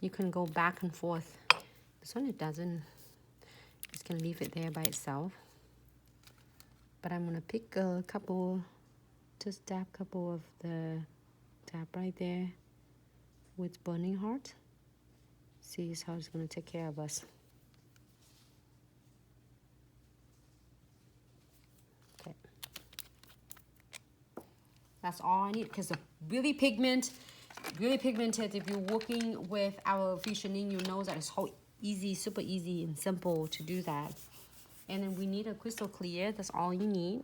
you can go back and forth. This one, it doesn't. Just gonna leave it there by itself. But I'm gonna pick a couple, just dab a couple of the tab right there with burning heart. See how it's gonna take care of us. Okay. That's all I need, because the really pigmented. If you're working with our fusioning, you know that it's so easy, super easy and simple to do that. And then we need a crystal clear. That's all you need.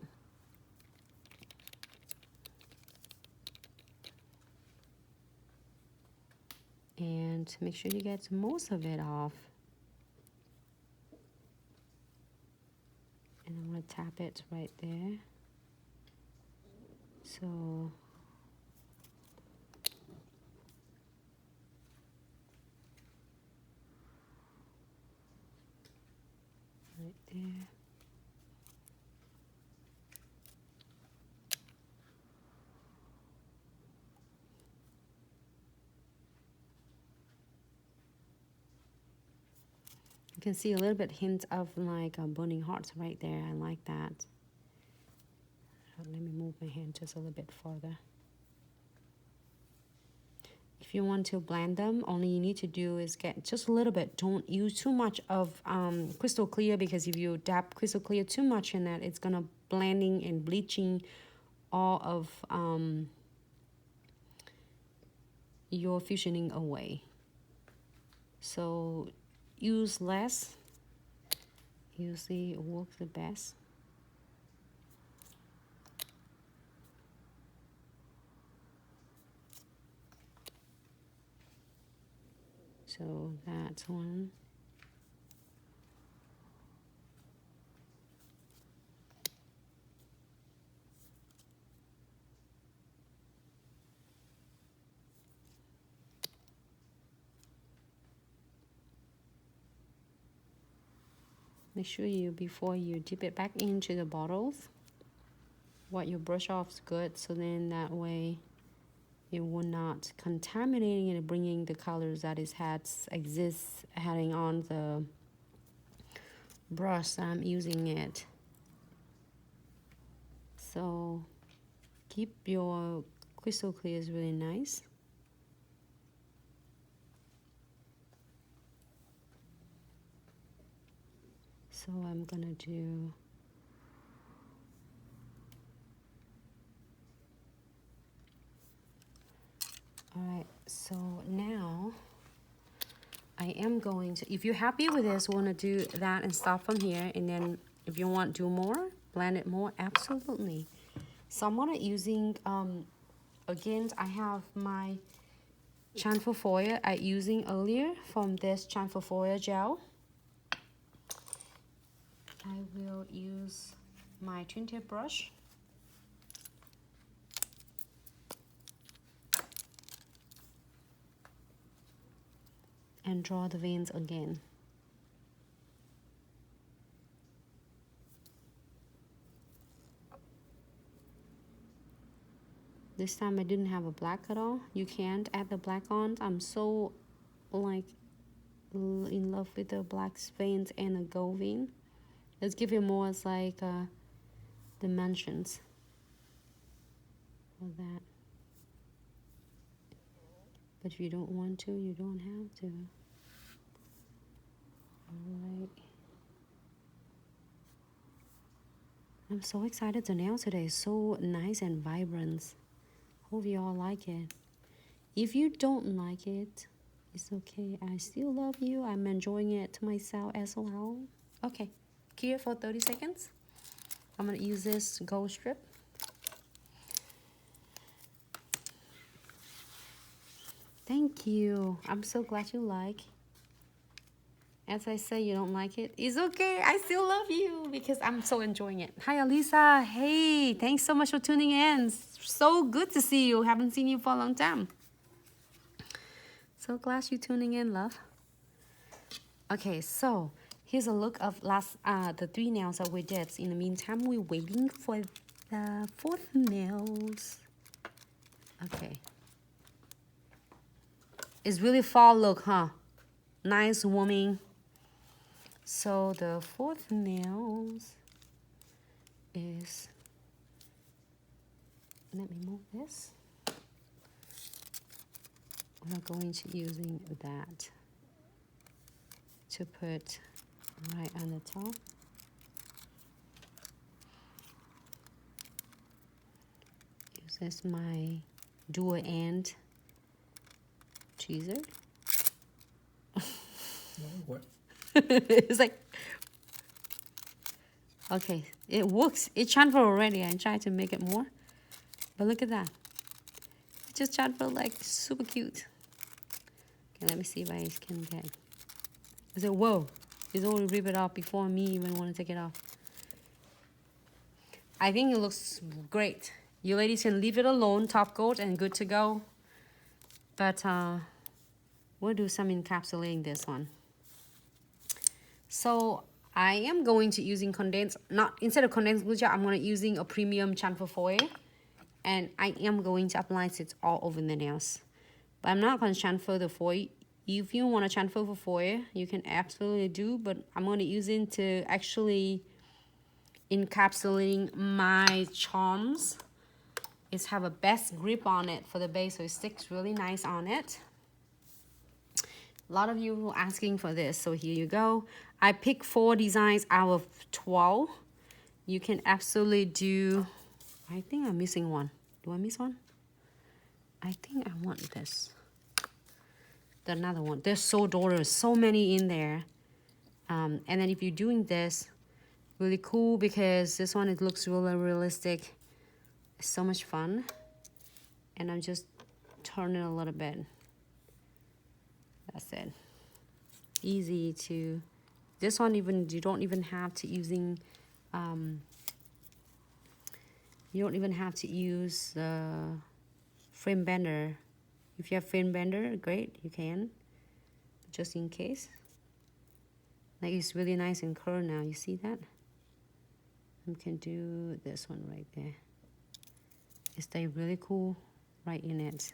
And make sure you get most of it off. And I'm going to tap it right there. So right there. You can see a little bit hint of like burning hearts right there. I like that. Let me move my hand just a little bit further. If you want to blend them, all you need to do is get just a little bit. Don't use too much of crystal clear, because if you dab crystal clear too much in that, it's gonna blending and bleaching all of your fusioning away. So use less. Usually it works the best. So that's one. Make sure you, before you dip it back into the bottles, what you brush off is good, so then that way it will not contaminating and bringing the colors that exists heading on the brush that I'm using it. So keep your crystal clears really nice. So I'm gonna do alright, so now I am going to, if you're happy with this, want to do that and stop from here, and then if you want to do more, blend it more, absolutely. So I'm gonna using again, I have my chamfer foil I using earlier from this chamfer foil gel. I will use my twin tip brush. And draw the veins again. This time I didn't have a black at all. You can't add the black on. I'm so like in love with the black veins and the gold vein. Let's give it more as like dimensions for that. But if you don't want to, you don't have to. Alright. I'm so excited. The nail today is so nice and vibrant. Hope you all like it. If you don't like it, it's okay. I still love you. I'm enjoying it myself as well. Okay, here for 30 seconds. I'm gonna use this gold strip. Thank you. I'm so glad you like. As I say, you don't like it. It's okay. I still love you because I'm so enjoying it. Hi, Alisa. Hey, thanks so much for tuning in. So good to see you. Haven't seen you for a long time. So glad you're tuning in, love. Okay, so here's a look of the 3 nails that we did. In the meantime, we're waiting for the 4th nails. Okay. It's really fall look, huh? Nice, warming. So the fourth nails is, let me move this. We're going to using that to put right on the top. Use this my dual end tweezer. What? It's like, okay, it works. It transferred already. I tried to make it more, but look at that. It just transferred like super cute. Okay, let me see if I can get. I said, whoa, it's already ripped it off before me even want to take it off. I think it looks great. You ladies can leave it alone, top coat, and good to go. But we'll do some encapsulating this one. So I am going to using condensed, not instead of condensed glue gel, I'm going to using a premium chamfer foil, and I am going to apply it all over the nails. But I'm not going to transfer the foil. If you want to transfer the foil, you can absolutely do, but I'm going to use it to actually encapsulating my charms. It's have a best grip on it for the base, so it sticks really nice on it. A lot of you were asking for this, so here you go. I picked 4 designs out of 12. You can absolutely do, I think I'm missing one. Do I miss one? I think I want this. Another one. There's so adorable, so many in there. And then if you're doing this, really cool because this one, it looks really realistic. It's so much fun. And I'm just turning a little bit. That's it. Easy to, this one even, you don't even have to using, you don't even have to use the frame bender. If you have frame bender, great, you can, just in case. Like it's really nice and curved now, you see that? You can do this one right there. It stays really cool right in it.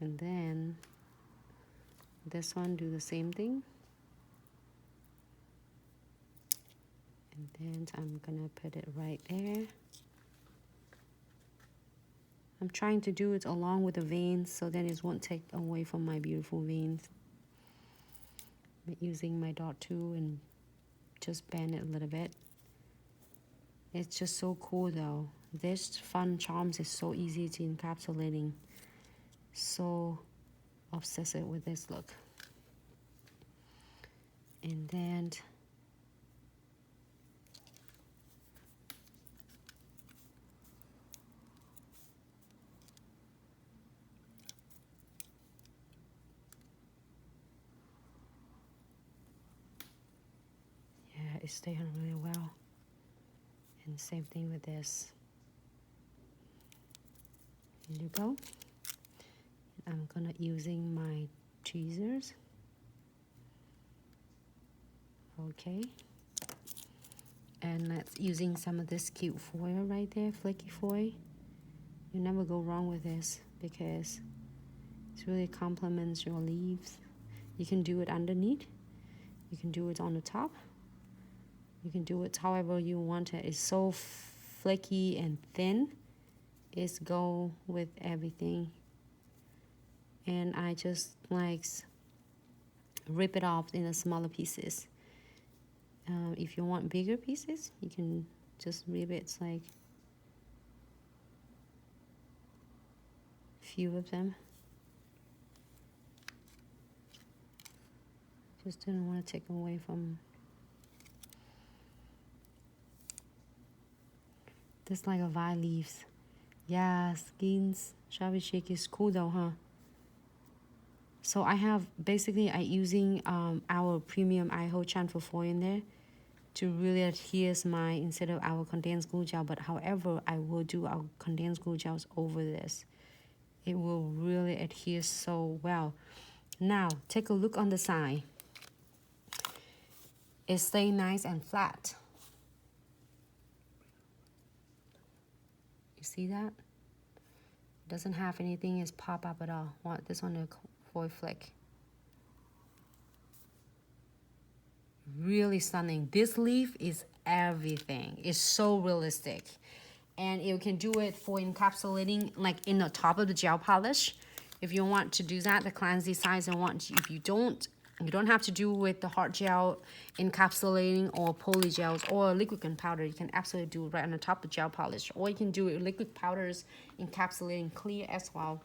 And then this one, do the same thing. And then I'm gonna put it right there. I'm trying to do it along with the veins so then it won't take away from my beautiful veins. I'm using my dot tool and just bend it a little bit. It's just so cool though. This fun charms is so easy to encapsulating. So obsessed with this look. And then yeah, it's staying really well. And same thing with this. Here you go. I'm gonna using my tweezers. Okay. And let's using some of this cute foil right there, flaky foil. You never go wrong with this because it really complements your leaves. You can do it underneath. You can do it on the top. You can do it however you want it. It's so flaky and thin. It's go with everything. And I just like rip it off in the smaller pieces. If you want bigger pieces, you can just rip it like few of them. Just didn't want to take away from this like a vine leaves. Yeah, skins shabby shake is cool though, huh? So I have basically I using our premium IHO chamfer foil in there to really adhere my instead of our condensed glue gel, but however I will do our condensed glue gels over this. It will really adhere so well. Now take a look on the side. It stays nice and flat. See that? Doesn't have anything is pop up at all. Want this one to foil flick. Really stunning. This leaf is everything. It's so realistic. And you can do it for encapsulating like in the top of the gel polish. If you want to do that, the cleansing size and want if you don't have to do with the hard gel encapsulating or poly gels or liquid and powder. You can absolutely do it right on the top of gel polish, or you can do it with liquid powders encapsulating clear as well.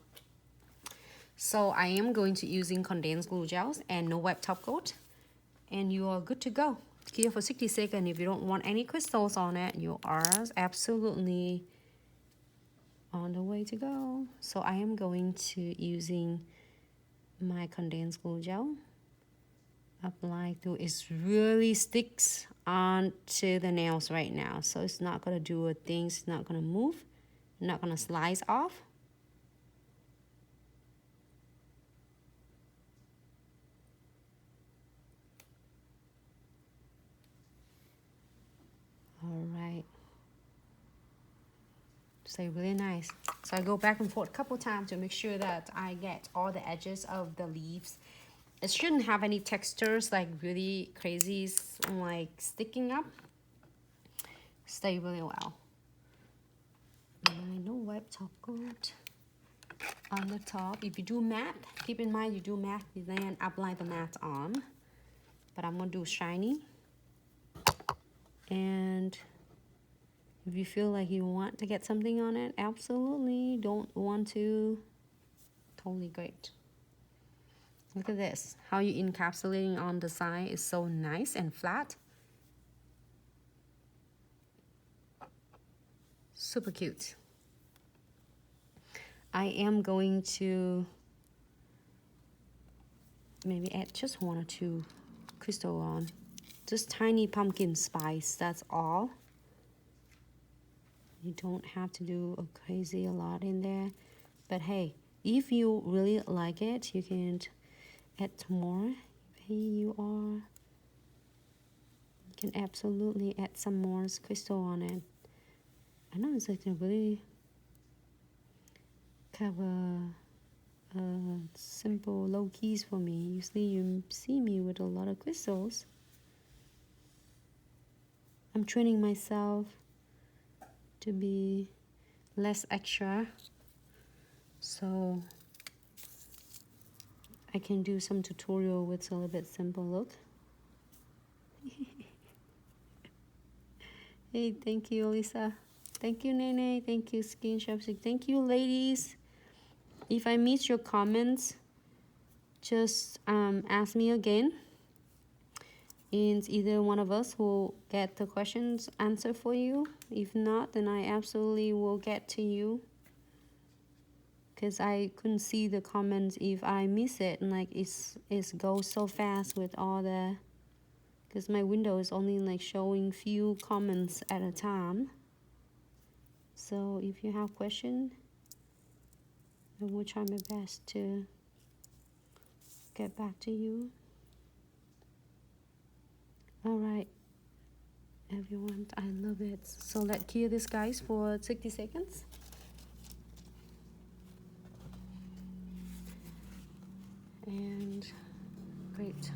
So I am going to using condensed glue gels and no wet top coat, and you are good to go. Cure for 60 seconds. If you don't want any crystals on it, you are absolutely on the way to go. So I am going to using my condensed glue gel. Apply to it really sticks onto the nails right now, so it's not gonna do a thing. It's not gonna move, not gonna slice off. All right, so really nice. So I go back and forth a couple times to make sure that I get all the edges of the leaves. It shouldn't have any textures like really crazy like sticking up. Stay really well. No wet top coat on the top. If you do matte, keep in mind you do matte, then apply the matte on. But I'm gonna do shiny. And if you feel like you want to get something on it, absolutely. Don't want to, totally great. Look at this, how you encapsulating on the side is so nice and flat. Super cute. I am going to maybe add just 1 or 2 crystal on. Just tiny pumpkin spice, that's all. You don't have to do a crazy a lot in there. But hey, if you really like it, you can add more. Hey, you can absolutely add some more crystal on it. I know it's like a really kind of a simple low keys for me. Usually you see me with a lot of crystals. I'm training myself to be less extra, so I can do some tutorial with a little bit simple look. Hey, thank you, Lisa. Thank you, Nene. Thank you, Skin Chapstick. Thank you, ladies. If I miss your comments, just ask me again. And either one of us will get the questions answered for you. If not, then I absolutely will get to you. Because I couldn't see the comments if I miss it. And like it goes so fast with all the... Because my window is only like showing few comments at a time. So if you have questions, I will try my best to get back to you. Alright, everyone, I love it. So let's cure this, guys, for 60 seconds. And great.